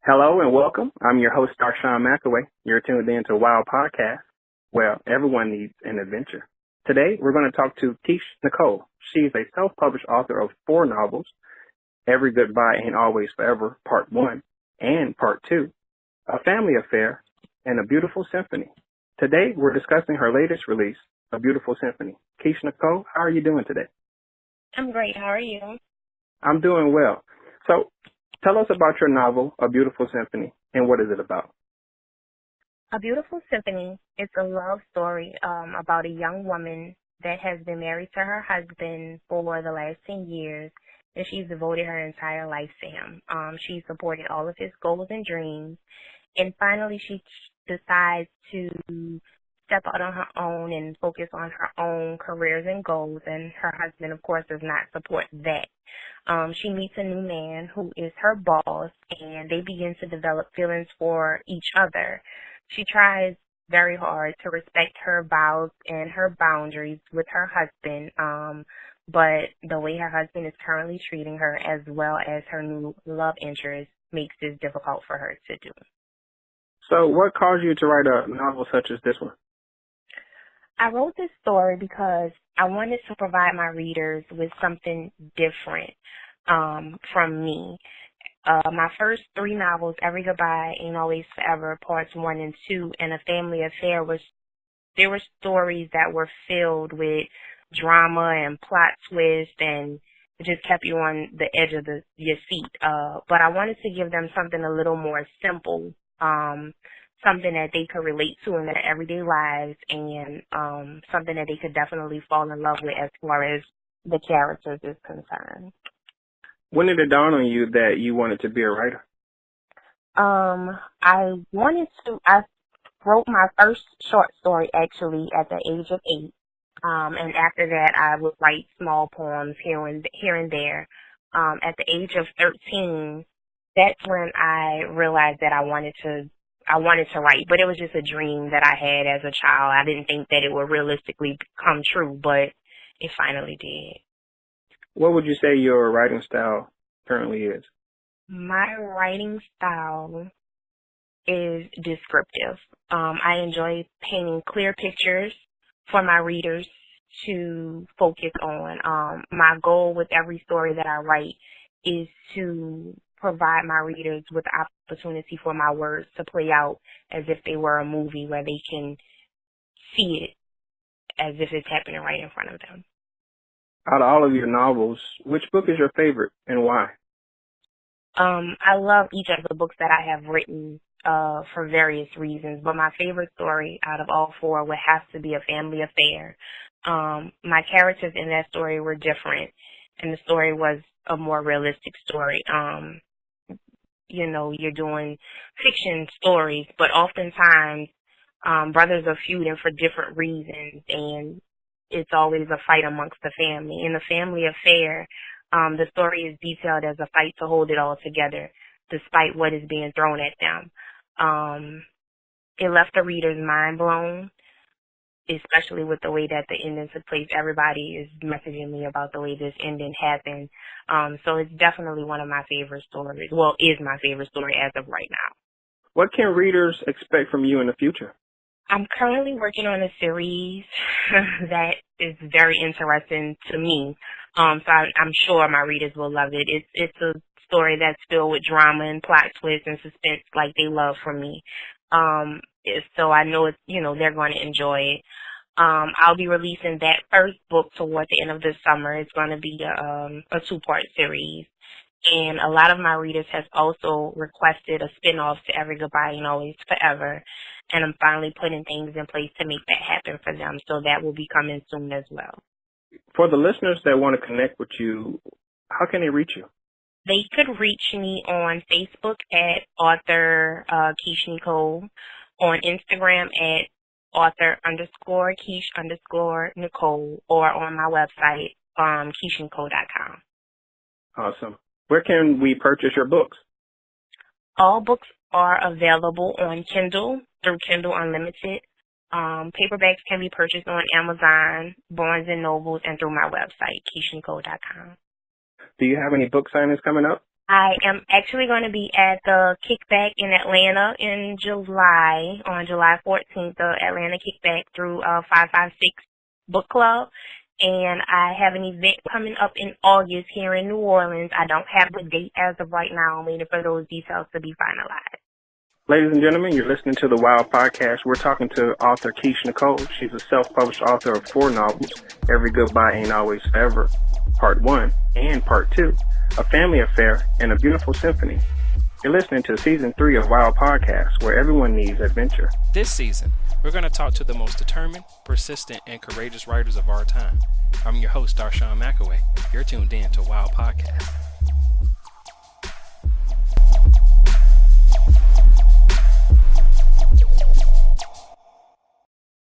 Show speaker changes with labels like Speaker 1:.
Speaker 1: Hello and welcome. I'm your host, Darshawn McAway. You're tuned in to Wow Podcast. Well, everyone needs an adventure. Today, we're going to talk to Kesh Nicole. She's a self-published author of 4 novels, Every Goodbye Ain't Always Forever, Part 1 and Part 2, A Family Affair, and A Beautiful Symphony. Today, we're discussing her latest release, A Beautiful Symphony. Kesh Nicole, how are you doing today?
Speaker 2: I'm great. How are you?
Speaker 1: I'm doing well. So, tell us about your novel, A Beautiful Symphony, and what is it about?
Speaker 2: A Beautiful Symphony is a love story about a young woman that has been married to her husband for the last 10 years, and she's devoted her entire life to him. She's supported all of his goals and dreams, and finally she decides to step out on her own and focus on her own careers and goals, and her husband, of course, does not support that. She meets a new man who is her boss, and they begin to develop feelings for each other. She tries very hard to respect her vows and her boundaries with her husband, but the way her husband is currently treating her, as well as her new love interest, makes this difficult for her to do.
Speaker 1: So what caused you to write a novel such as this one?
Speaker 2: I wrote this story because I wanted to provide my readers with something different from me. My first 3 novels, Every Goodbye Ain't Always Forever, Parts 1 and 2, and A Family Affair, there were stories that were filled with drama and plot twists, and it just kept you on the edge of your seat. But I wanted to give them something a little more simple, something that they could relate to in their everyday lives, and something that they could definitely fall in love with as far as the characters is concerned.
Speaker 1: When did it dawn on you that you wanted to be a writer?
Speaker 2: I wrote my first short story actually at the age of 8. And after that I would write small poems here and there. At the age of 13, that's when I realized that I wanted to write, but it was just a dream that I had as a child. I didn't think that it would realistically come true, but it finally did.
Speaker 1: What would you say your writing style currently is?
Speaker 2: My writing style is descriptive. I enjoy painting clear pictures for my readers to focus on. My goal with every story that I write is to provide my readers with the opportunity for my words to play out as if they were a movie, where they can see it as if it's happening right in front of them.
Speaker 1: Out of all of your novels, which book is your favorite and why?
Speaker 2: I love each of the books that I have written for various reasons, but my favorite story out of all 4 would have to be A Family Affair. My characters in that story were different, and the story was a more realistic story. You're doing fiction stories, but oftentimes brothers are feuding for different reasons, and it's always a fight amongst the family. In The Family Affair, the story is detailed as a fight to hold it all together, despite what is being thrown at them. It left the reader's mind blown, especially with the way that the ending took place. Everybody is messaging me about the way this ending happened. So it's definitely one of my favorite stories. Well, is my favorite story as of right now.
Speaker 1: What can readers expect from you in the future?
Speaker 2: I'm currently working on a series that is very interesting to me. So I'm sure my readers will love it. It's a story that's filled with drama and plot twists and suspense like they love from me. So I know they're going to enjoy it. I'll be releasing that first book toward the end of this summer. It's going to be a 2-part series. And a lot of my readers have also requested a spinoff to Every Goodbye Ain't Always Forever. And I'm finally putting things in place to make that happen for them. So that will be coming soon as well.
Speaker 1: For the listeners that want to connect with you, how can they reach you?
Speaker 2: They could reach me on Facebook at author Kesh Nicole, on Instagram at author_Kesh_Nicole, or on my website, KeshNicole.com.
Speaker 1: Awesome. Where can we purchase your books?
Speaker 2: All books are available on Kindle through Kindle Unlimited. Paperbacks can be purchased on Amazon, Barnes & Nobles, and through my website, KeshNicole.com.
Speaker 1: Do you have any book signings coming up?
Speaker 2: I am actually going to be at the Kickback in Atlanta in July, on July 14th, the Atlanta Kickback through 556 Book Club. And I have an event coming up in August here in New Orleans. I don't have the date as of right now. I'm waiting for those details to be finalized.
Speaker 1: Ladies and gentlemen, you're listening to the Wow Podcast. We're talking to author Kesh Nicole. She's a self-published author of 4 novels, Every Goodbye Ain't Always Forever, Part 1 and Part 2, A Family Affair, and A Beautiful Symphony. You're listening to Season 3 of Wow Podcast, where everyone needs adventure.
Speaker 3: This season, we're going to talk to the most determined, persistent, and courageous writers of our time. I'm your host, Darshawn McAway. You're tuned in to Wow Podcast.